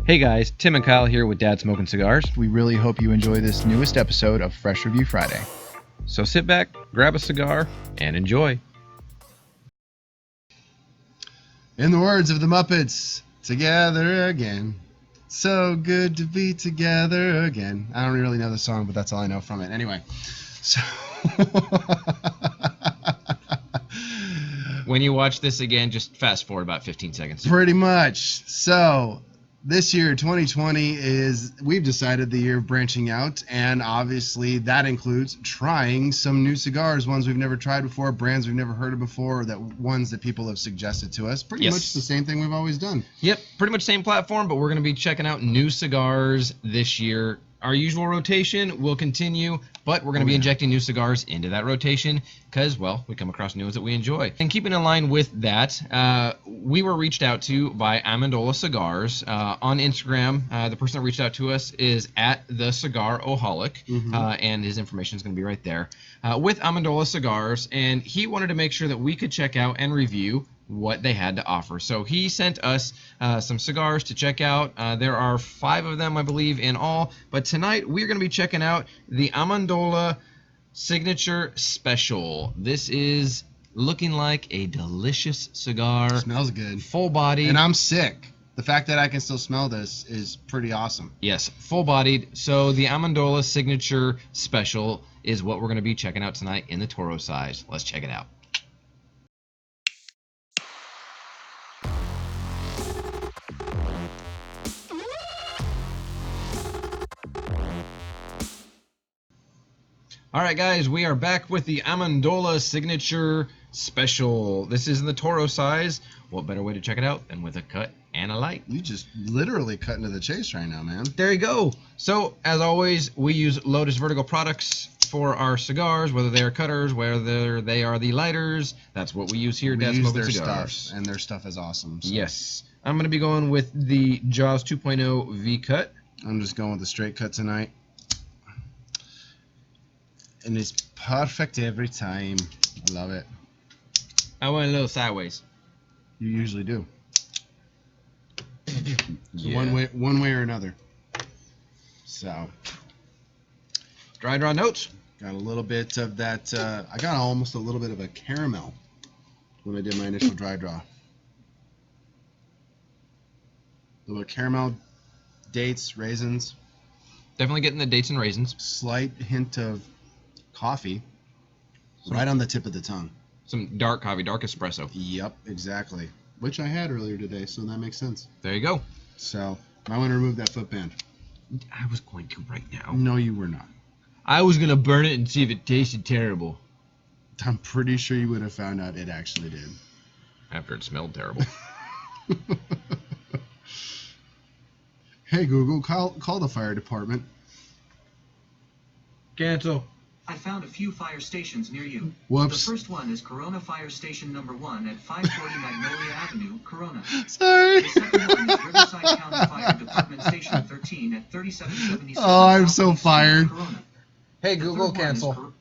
Hey guys, Tim and Kyle here with Dad Smoking Cigars. We really hope you enjoy this newest episode of Fresh Review Friday. So sit back, grab a cigar, and enjoy. In the words of the Muppets, together again. So good to be together again. I don't really know the song, but that's all I know from it. Anyway, so When you watch this again, just fast forward about 15 seconds. pretty much. So this year, 2020, we've decided the year of branching out, and obviously that includes trying some new cigars, ones we've never tried before, brands we've never heard of before, or ones that people have suggested to us. Pretty much the same thing we've always done. Yep, pretty much same platform, but we're going to be checking out new cigars this year. Our usual rotation will continue, but we're going to be injecting new cigars into that rotation because, well, we come across new ones that we enjoy. And keeping in line with that, we were reached out to by Amendola Cigars on Instagram. The person that reached out to us is at the Cigaroholic, and his information is going to be right there, with Amendola Cigars, and he wanted to make sure that we could check out and review what they had to offer. So he sent us some cigars to check out. There are 5 of them, I believe, in all. But tonight we're going to be checking out the Amendola Signature Special. This is looking like a delicious cigar. Smells good. Full-bodied. And I'm sick. The fact that I can still smell this is pretty awesome. Yes, full-bodied. So the Amendola Signature Special is what we're going to be checking out tonight in the Toro size. Let's check it out. All right, guys, we are back with the Amendola Signature Special. This is in the Toro size. What better way to check it out than with a cut and a light? You just literally cutting to the chase right now, man. There you go. So, as always, we use Lotus Vertical products for our cigars, whether they are cutters, whether they are the lighters. That's what we use here at We Dad use Smoking their Cigars. stuff, and their stuff is awesome. So. Yes. I'm going to be going with the Jaws 2.0 V-Cut. I'm just going with the straight cut tonight. And it's perfect every time. I love it. I went a little sideways. You usually do. Yeah. One way or another. So, Dry draw notes. got a little bit of that. I got almost a little bit of a caramel when I did my initial dry draw. A little caramel, dates, raisins. Definitely getting the dates and raisins. Slight hint of coffee. Right on the tip of the tongue. Some dark coffee, dark espresso. Yep, exactly. Which I had earlier today, so that makes sense. There you go. So, I want to remove that footband. I was going to right now. No, you were not. I was going to burn it and see if it tasted terrible. I'm pretty sure you would have found out it actually did. After it smelled terrible. Hey Google, call the fire department. Cancel. I found a few fire stations near you. Whoops. The first one is Corona Fire Station number 1 at 540 Magnolia Avenue, Corona. Sorry. The second one is Riverside County Fire Department Station 13 at 3777 Oh, I'm South so Street, fired. Corona. Hey, The Google, third one is cancel.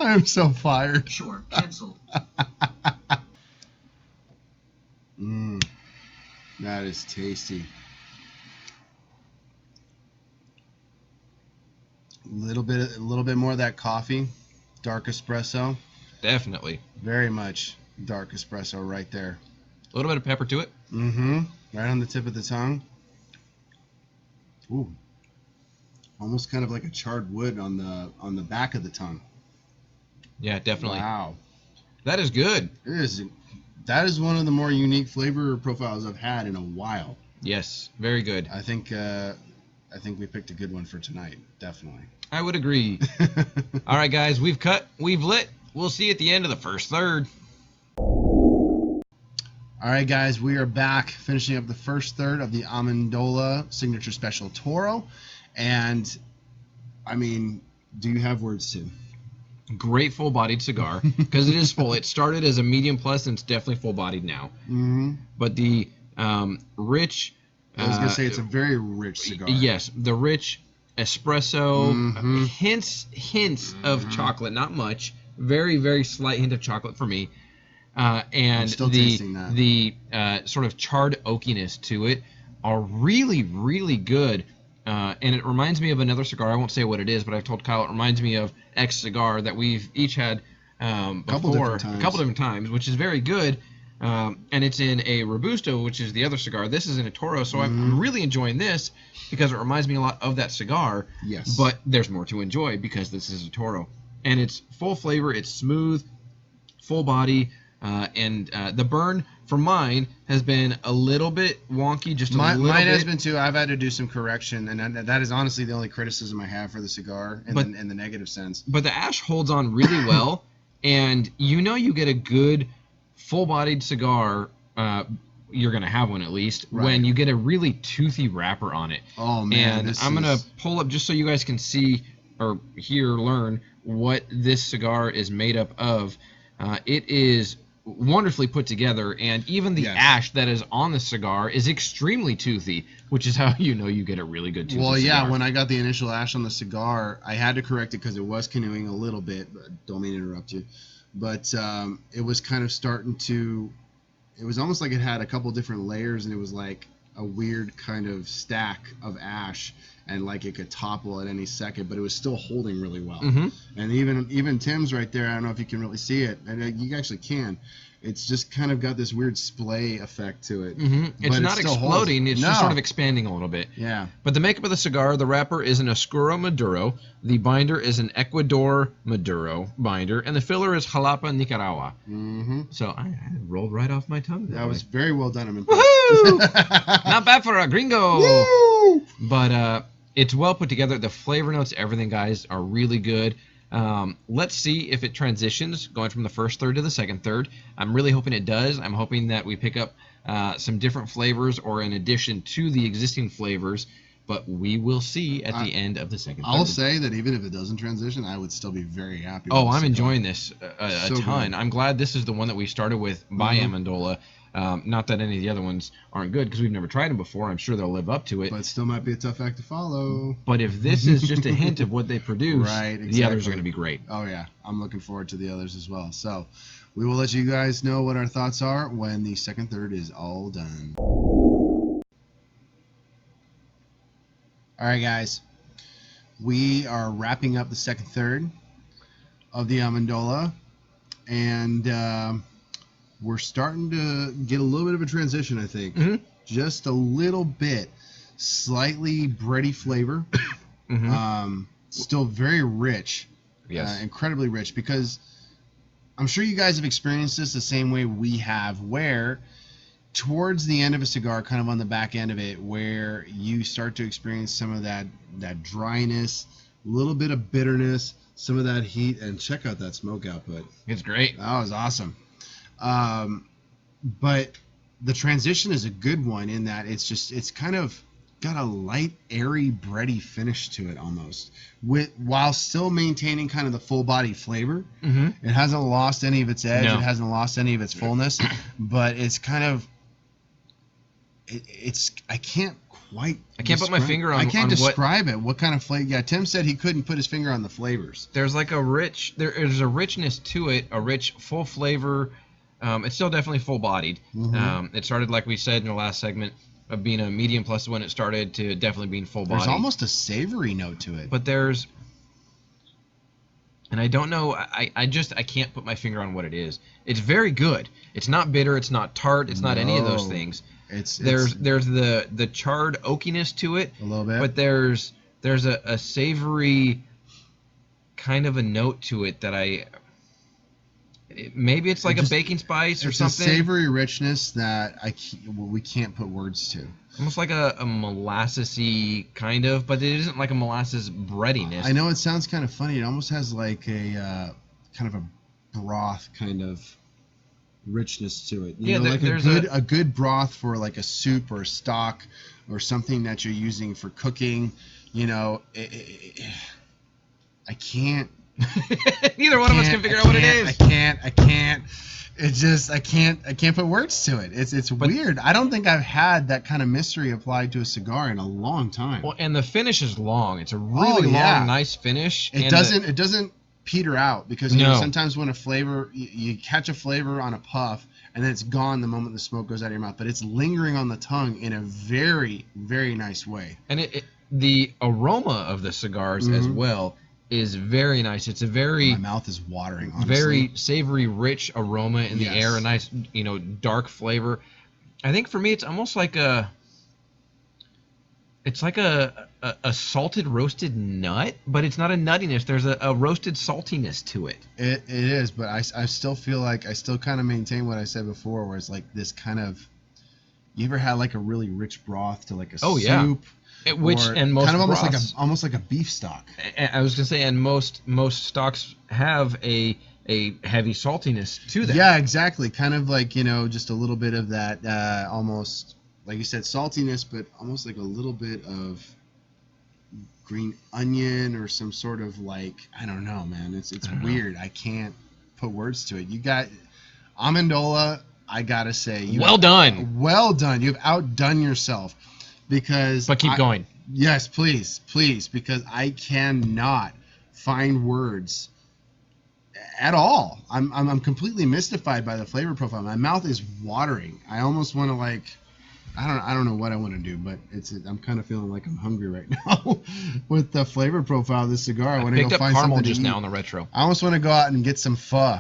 I'm so fired. Sure, cancel. That is tasty. A little bit more of that coffee, dark espresso. Definitely. Very much dark espresso right there. A little bit of pepper to it. Right on the tip of the tongue. Ooh. Almost kind of like a charred wood on the back of the tongue. Yeah, definitely. Wow. That is good. That is one of the more unique flavor profiles I've had in a while. Yes, very good. I think we picked a good one for tonight. Definitely. I would agree. All right, guys, we've cut, we've lit. We'll see you at the end of the first third. All right, guys, we are back finishing up the first third of the Amendola Signature Special Toro. And, I mean, do you have words, Tim? Great full-bodied cigar because it is full. It started as a medium plus and it's definitely full-bodied now. But the rich... I was going to say it's a very rich cigar. Yes, the rich espresso, hints of chocolate, not much. Very, very slight hint of chocolate for me. And I'm still tasting that. the sort of charred oakiness to it. are really, really good. And it reminds me of another cigar. I won't say what it is, but I've told Kyle it reminds me of X cigar that we've each had before a couple different times, which is very good. And it's in a Robusto, which is the other cigar. This is in a Toro, so I'm really enjoying this because it reminds me a lot of that cigar. Yes. But there's more to enjoy because this is a Toro. And it's full flavor, it's smooth, full body, and the burn for mine has been a little bit wonky, just a little bit. Mine has been too. I've had to do some correction, and that is honestly the only criticism I have for the cigar in the negative sense. But the ash holds on really well, and you get a good full-bodied cigar. You're going to have one at least when you get a really toothy wrapper on it. Oh, man. And I'm going to pull up just so you guys can see or learn what this cigar is made up of. It is wonderfully put together, and even the ash that is on the cigar is extremely toothy, which is how you get a really good toothy cigar. When I got the initial ash on the cigar, I had to correct it because it was canoeing a little bit. But don't mean to interrupt you. But it was kind of starting to... It was almost like it had a couple different layers, and it was like a weird kind of stack of ash, and like it could topple at any second, but it was still holding really well. And even Tim's right there, I don't know if you can really see it, and you actually can. It's just kind of got this weird splay effect to it. It's not exploding, it's just sort of expanding a little bit. Yeah. But the makeup of the cigar, the wrapper is an Oscuro Maduro, the binder is an Ecuador Maduro binder, and the filler is Jalapa, Nicaragua. So I rolled right off my tongue. That was very well done. I'm impressed. Woohoo! Not bad for a gringo. Woo! But it's well put together. The flavor notes, everything, guys, are really good. Let's see if it transitions going from the first third to the second third. I'm really hoping it does. I'm hoping that we pick up some different flavors or in addition to the existing flavors, but we will see at the end of the second third. I'll say that even if it doesn't transition, I would still be very happy with I'm enjoying this a ton. Good. I'm glad this is the one that we started with by Amendola. Not that any of the other ones aren't good because we've never tried them before. I'm sure they'll live up to it. But it still might be a tough act to follow. But if this is just a hint of what they produce, the others are going to be great. Oh, yeah. I'm looking forward to the others as well. So we will let you guys know what our thoughts are when the second third is all done. All right, guys. We are wrapping up the second third of the Amendola. And... we're starting to get a little bit of a transition, I think. Just a little bit. Slightly bready flavor. Still very rich. Yes. Incredibly rich. Because I'm sure you guys have experienced this the same way we have, where towards the end of a cigar, kind of on the back end of it, where you start to experience some of that dryness, a little bit of bitterness, some of that heat, and check out that smoke output. It's great. That was awesome. But the transition is a good one in that it's kind of got a light, airy, bready finish to it almost, while still maintaining kind of the full body flavor. It hasn't lost any of its edge. No. It hasn't lost any of its fullness, but it's kind of I can't put my finger on. I can't describe it. What kind of flavor? Yeah, Tim said he couldn't put his finger on the flavors. There's like there's a richness to it, a rich, full flavor. It's still definitely full-bodied. It started, like we said in the last segment, of being a medium plus when it started to definitely being full-bodied. There's almost a savory note to it. But and I don't know, I can't put my finger on what it is. It's very good. It's not bitter. It's not tart. It's not any of those things. There's the charred oakiness to it. A little bit. But there's a savory kind of a note to it that maybe it's like a baking spice or something. It's a savory richness that we can't put words to. Almost like a molasses-y kind of, but it isn't like a molasses breadiness. I know it sounds kind of funny. It almost has like a kind of a broth kind of richness to it. You know, like a good broth for like a soup or a stock or something that you're using for cooking. You know, I can't. Neither one of us can figure out what it is. I can't. It's just I can't put words to it. It's weird. I don't think I've had that kind of mystery applied to a cigar in a long time. Well, and the finish is long. It's a really long, nice finish. It doesn't peter out, because sometimes when a flavor, you catch a flavor on a puff and then it's gone the moment the smoke goes out of your mouth, but it's lingering on the tongue in a very, very nice way. And the aroma of the cigars as well is very nice. It's a very, my mouth is watering, honestly. Very savory, rich aroma in the air, a nice, dark flavor. I think for me, it's almost like a salted roasted nut, but it's not a nuttiness. There's a roasted saltiness to it. It is, but I still feel like I still kind of maintain what I said before, where it's like this kind of, you ever had like a really rich broth to like a soup? Yeah. Most kind of broths, almost like a beef stock. I was gonna say, and most stocks have a heavy saltiness to them. Yeah, exactly. Kind of like, just a little bit of that, almost like you said, saltiness, but almost like a little bit of green onion or some sort of, like, I don't know, man. It's weird. I can't put words to it. You got Amendola. I gotta say, well done. You've outdone yourself. But keep going. Yes, please, because I cannot find words at all. I'm completely mystified by the flavor profile. My mouth is watering. I almost want to, like, I don't know what I want to do, but I'm kind of feeling like I'm hungry right now with the flavor profile of this cigar. I want to go find caramel something just to eat. now in the retro. I almost want to go out and get some pho.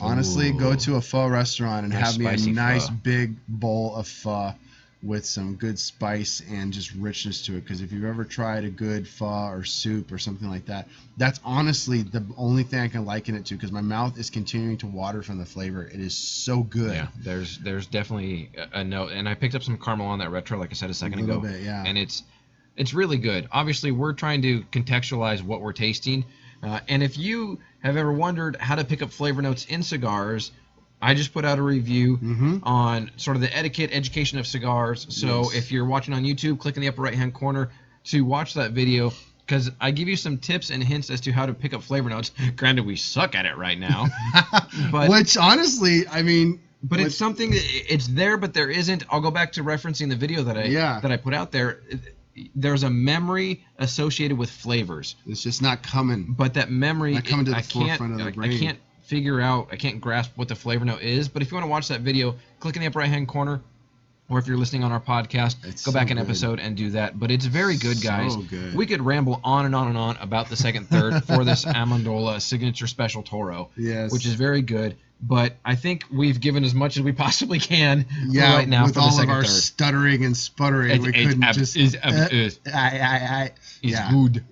Honestly, Ooh. go to a pho restaurant and have me a nice pho. big bowl of pho with some good spice and just richness to it. Because if you've ever tried a good pho or soup or something like that, that's honestly the only thing I can liken it to, because my mouth is continuing to water from the flavor. It is so good. Yeah, there's definitely a note. And I picked up some caramel on that retro, like I said a second ago. Bit, yeah. And it's really good. Obviously, we're trying to contextualize what we're tasting. And if you have ever wondered how to pick up flavor notes in cigars, I just put out a review on sort of the education of cigars. So if you're watching on YouTube, click in the upper right-hand corner to watch that video, because I give you some tips and hints as to how to pick up flavor notes. Granted, we suck at it right now. But, which, honestly, I mean... But it's something, it's there, but there isn't. I'll go back to referencing the video that I put out there. There's a memory associated with flavors. It's just not coming. But that memory, not coming to the forefront of the brain. I can't I can't grasp what the flavor note is. But if you want to watch that video, click in the upper right hand corner, or if you're listening on our podcast, go back an episode and do that. But it's very good, guys. So good. We could ramble on and on and on about the second third for this Amendola Signature Special Toro, which is very good. But I think we've given as much as we possibly can right now with for the all second of our third. stuttering and sputtering. We couldn't just... It's good. It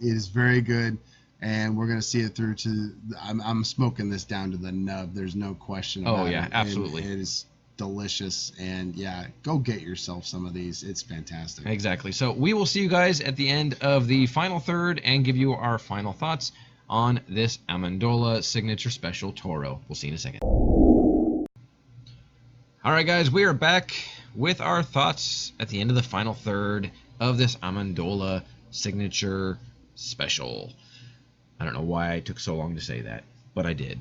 is very good. And we're going to see it through to... I'm smoking this down to the nub. There's no question about it. Oh, yeah, absolutely. It is delicious. And, yeah, go get yourself some of these. It's fantastic. Exactly. So we will see you guys at the end of the final third and give you our final thoughts on this Amendola Signature Special Toro. We'll see you in a second. All right, guys, we are back with our thoughts at the end of the final third of this Amendola Signature Special. I don't know why I took so long to say that, but I did.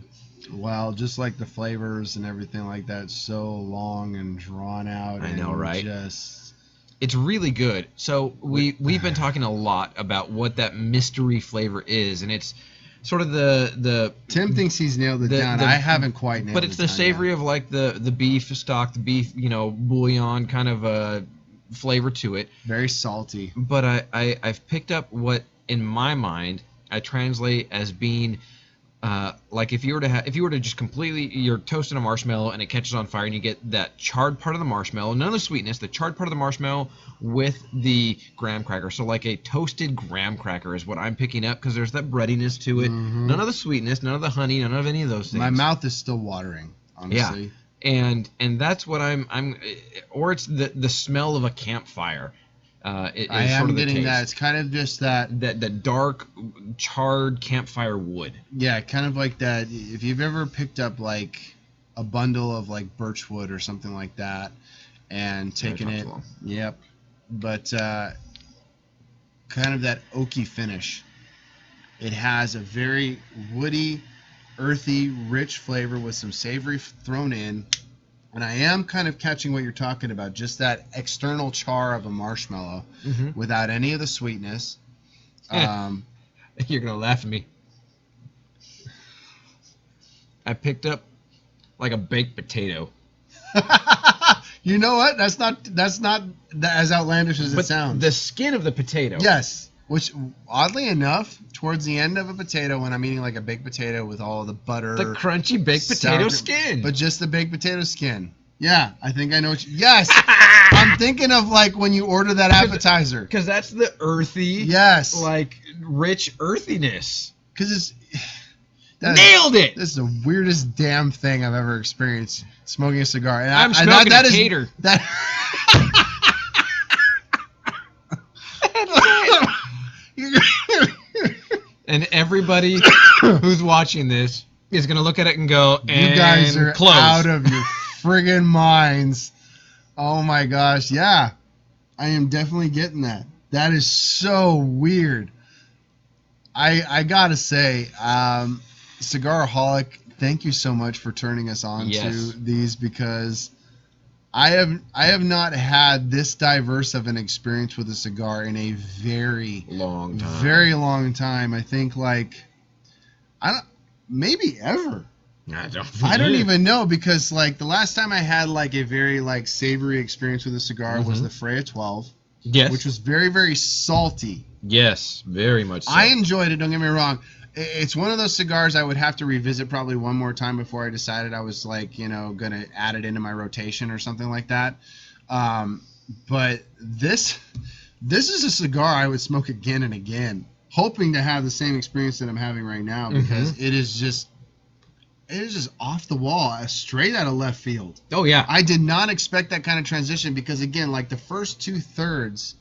Well, just like the flavors and everything like that, so long and drawn out. I know, right? Just... It's really good. So we've been talking a lot about what that mystery flavor is, and it's sort of the Tim thinks he's nailed it down. I haven't quite nailed it down. But it's the savory of like the beef stock, the beef, bouillon kind of a flavor to it. Very salty. But I've picked up what in my mind I translate as being like if you were to just completely, you're toasting a marshmallow and it catches on fire and you get that charred part of the marshmallow, none of the sweetness, the charred part of the marshmallow with the graham cracker. So like a toasted graham cracker is what I'm picking up, because there's that breadiness to it. None of the sweetness, none of the honey, none of any of those things. My mouth is still watering, honestly. Yeah. And that's what I'm or it's the smell of a campfire. I am sort of getting that. It's kind of just that dark, charred campfire wood. Yeah, kind of like that. If you've ever picked up like a bundle of like birch wood or something like that, and taken it. Yep. But kind of that oaky finish. It has a very woody, earthy, rich flavor with some savory thrown in. And I am kind of catching what you're talking about, just that external char of a marshmallow without any of the sweetness. You're going to laugh at me. I picked up like a baked potato. You know what? That's not as outlandish as it But sounds. the skin of the potato. Yes, which oddly enough, towards the end of a potato, when I'm eating like a baked potato with all the butter, The crunchy baked potato sour- skin. but just the baked potato skin. Yeah, I think I know what yes! I'm thinking of like when you order that appetizer. Because that's the earthy, Yes. like rich earthiness. Because it's... Nailed it! This is the weirdest damn thing I've ever experienced smoking a cigar. And I'm smoking a tater. That And everybody who's watching this is going to look at it and go, and you guys are close. out of your friggin' minds. Oh my gosh, yeah. I am definitely getting that. That is so weird. I gotta say, Cigaraholic, thank you so much for turning us on to these, because I have not had this diverse of an experience with a cigar in a very long time. I think maybe ever. I don't even know, because like the last time I had like a very like savory experience with a cigar was the Freya 12. Yes. Which was very, very salty. Yes, very much so. I enjoyed it, don't get me wrong. It's one of those cigars I would have to revisit probably one more time before I decided I was like, going to add it into my rotation or something like that. But this is a cigar I would smoke again and again, hoping to have the same experience that I'm having right now, because it is just off the wall, straight out of left field. Oh, yeah. I did not expect that kind of transition, because, again, like the first 2/3,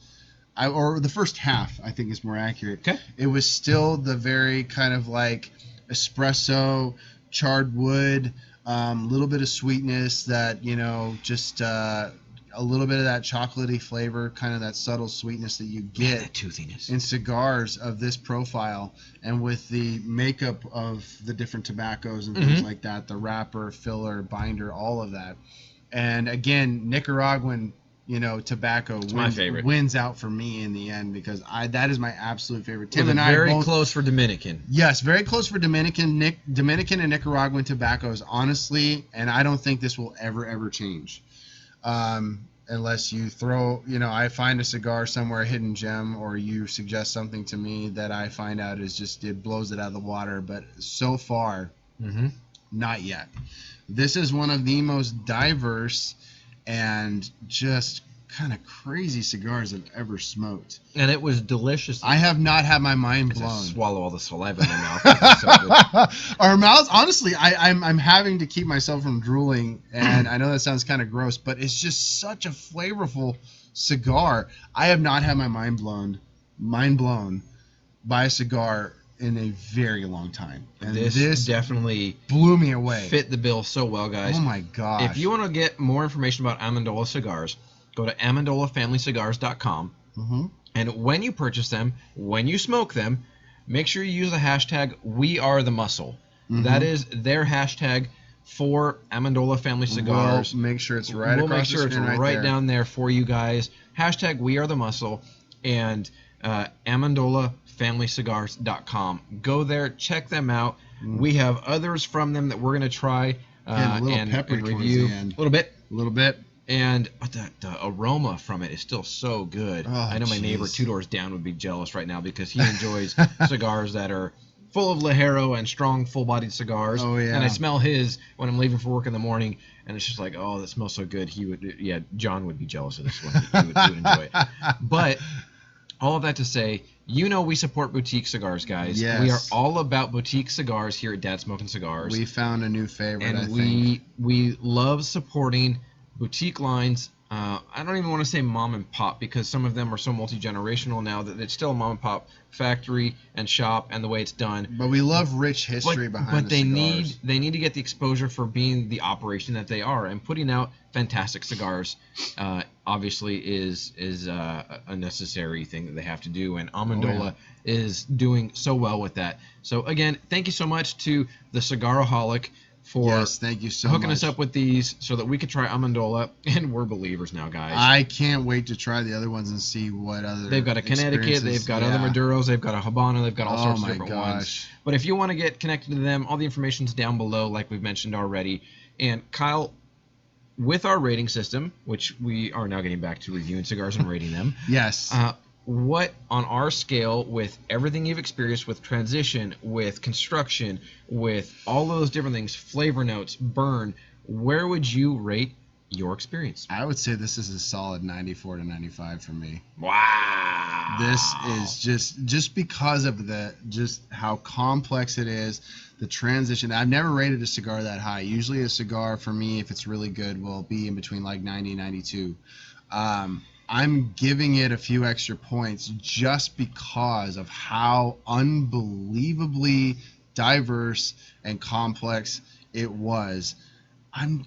or the first half, I think is more accurate. Okay. It was still the very kind of like espresso, charred wood, little bit of sweetness that, just a little bit of that chocolatey flavor, kind of that subtle sweetness that you get that toothiness in cigars of this profile, and with the makeup of the different tobaccos and things like that, the wrapper, filler, binder, all of that. And again, Nicaraguan, tobacco wins out for me in the end, because that is my absolute favorite. Tim and I very both, close for Dominican. Yes, very close for Dominican. Dominican and Nicaraguan tobaccos, honestly, and I don't think this will ever change. Unless you throw, I find a cigar somewhere, a hidden gem, or you suggest something to me that I find out is just, it blows it out of the water. But so far, not yet. This is one of the most diverse and just kind of crazy cigars I've ever smoked. And it was delicious. I have not had my mind blown. I swallow all the saliva in my mouth. It's so good. Our mouths, honestly, I'm having to keep myself from drooling, and I know that sounds kind of gross, but it's just such a flavorful cigar. I have not had my mind blown by a cigar in a very long time. And this definitely blew me away. Fit the bill so well, guys. Oh my gosh. If you want to get more information about Amendola cigars, go to AmendolaFamilyCigars.com. And when you purchase them, when you smoke them, make sure you use the hashtag #WeAreTheMuscle. That is their hashtag for Amendola Family Cigars. We'll make sure it's right We'll across make sure the it's screen right there. down there for you guys. Hashtag #WeAreTheMuscle and AmendolaFamilyCigars.com. Go there, check them out. We have others from them that we're going to try and review. A little bit. And the aroma from it is still so good. Oh, I know my neighbor 2 doors down would be jealous right now, because he enjoys cigars that are full of Ligero and strong, full-bodied cigars. Oh, yeah. And I smell his when I'm leaving for work in the morning, and it's just like, oh, that smells so good. John would be jealous of this one. He would enjoy it. But all of that to say, we support boutique cigars, guys. Yes. We are all about boutique cigars here at Dad Smoking Cigars. We found a new favorite, and I think. we love supporting boutique lines. I don't even want to say mom and pop, because some of them are so multi-generational now that it's still a mom and pop factory and shop and the way it's done. But we love rich history behind the cigars. They need to get the exposure for being the operation that they are, and putting out fantastic cigars obviously is a necessary thing that they have to do, and Amendola is doing so well with that. So again, thank you so much to the Cigaraholic for yes, thank you so hooking much. us up with these so that we could try Amendola, and we're believers now, guys. I can't wait to try the other ones and see what other. They've got a Connecticut, they've got other Maduros, they've got a Habano, they've got all sorts of different ones. But if you want to get connected to them, all the information's down below, like we've mentioned already. And Kyle, with our rating system, which we are now getting back to reviewing cigars and rating them. Yes. What on our scale, with everything you've experienced with transition, with construction, with all those different things, flavor notes, burn, where would you rate your experience? I would say this is a solid 94 to 95 for me. Wow. This is just because of just how complex it is, the transition. I've never rated a cigar that high. Usually a cigar for me, if it's really good, will be in between like 90 and 92. I'm giving it a few extra points just because of how unbelievably diverse and complex it was. I'm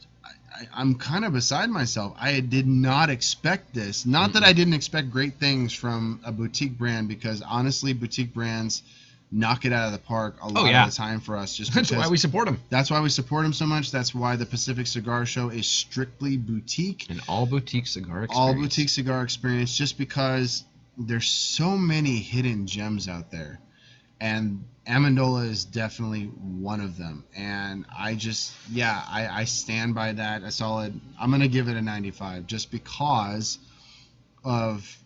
kind of beside myself. I did not expect this. Not that I didn't expect great things from a boutique brand, because honestly, boutique brands knock it out of the park a lot of the time for us. Just that's why we support them. That's why we support them so much. That's why the Pacific Cigar Show is strictly boutique. An all boutique cigar experience. All boutique cigar experience, just because there's so many hidden gems out there. And Amendola is definitely one of them. And I stand by that. A solid, I'm going to give it a 95 just because of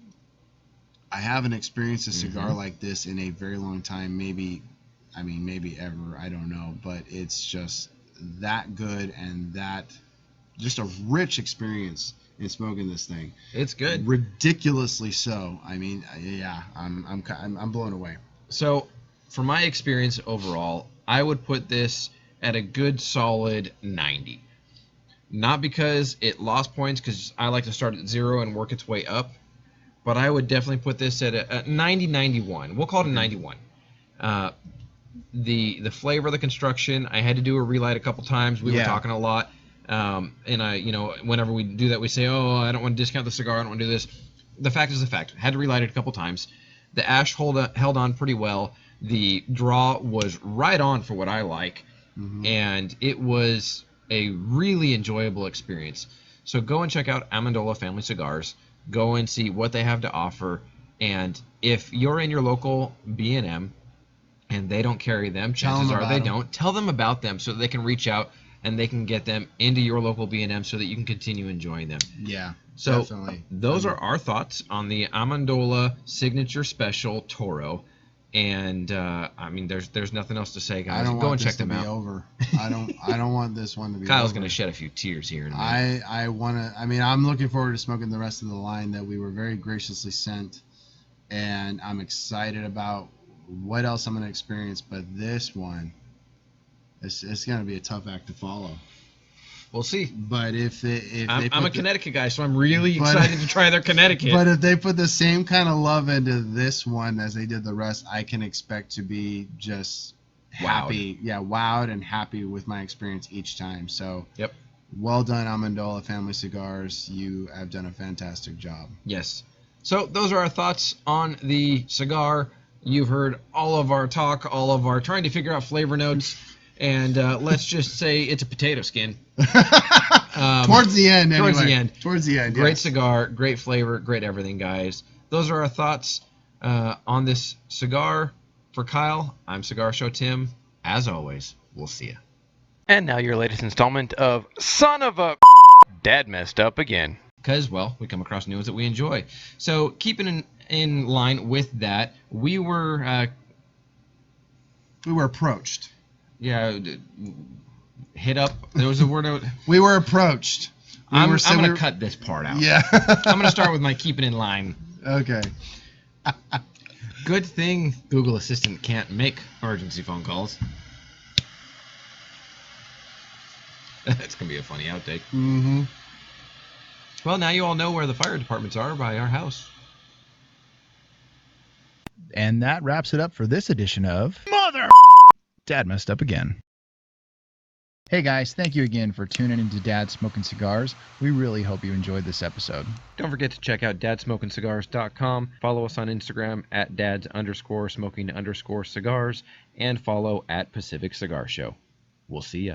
I haven't experienced a cigar like this in a very long time. Maybe ever. I don't know. But it's just that good and that just a rich experience in smoking this thing. It's good. Ridiculously so. I mean, yeah, I'm blown away. So, for my experience overall, I would put this at a good solid 90. Not because it lost points, because I like to start at 0 and work its way up, but I would definitely put this at a 90-91. We'll call it a 91. The flavor, the construction, I had to do a relight a couple times. We were talking a lot. And whenever we do that, we say, oh, I don't want to discount the cigar, I don't want to do this. The fact is the fact. Had to relight it a couple times. The ash held on pretty well. The draw was right on for what I like, and it was a really enjoyable experience. So go and check out Amendola Family Cigars. Go and see what they have to offer. And if you're in your local B&M and they don't carry them, chances are they don't. Tell them about them so that they can reach out and they can get them into your local B&M so that you can continue enjoying them. Yeah, so definitely. Those are our thoughts on the Amendola Signature Special Toro. And there's nothing else to say, guys. Go and check them out. Over. I don't want this one to be. Kyle's over. gonna shed a few tears here in a minute. I want to. I'm looking forward to smoking the rest of the line that we were very graciously sent, and I'm excited about what else I'm gonna experience. But this one, it's gonna be a tough act to follow. We'll see. But I'm a Connecticut guy, so I'm really excited to try their Connecticut. But if they put the same kind of love into this one as they did the rest, I can expect to be just happy. Yeah, wowed and happy with my experience each time. So, well done, Amendola Family Cigars. You have done a fantastic job. Yes. So those are our thoughts on the cigar. You've heard all of our talk, all of our trying to figure out flavor notes. And let's just say it's a potato skin. Towards the end, anyway. Towards the end, Great cigar, great flavor, great everything, guys. Those are our thoughts on this cigar. For Kyle, I'm Cigar Show Tim. As always, we'll see ya. And now your latest installment of Son of a Dad Messed Up Again. Because, well, we come across new ones that we enjoy. So keeping in line with that, we were approached. Yeah, hit up. There was a word. We were approached. I'm going to cut this part out. Yeah. I'm going to start with my keeping in line. Okay. Good thing Google Assistant can't make emergency phone calls. That's going to be a funny outtake. Mm-hmm. Well, now you all know where the fire departments are by our house. And that wraps it up for this edition of Dad Messed Up Again. Hey guys, thank you again for tuning into Dad Smoking Cigars. We really hope you enjoyed this episode. Don't forget to check out dadsmokingcigars.com. Follow us on Instagram at dads_smoking_cigars and follow at Pacific Cigar Show. We'll see ya.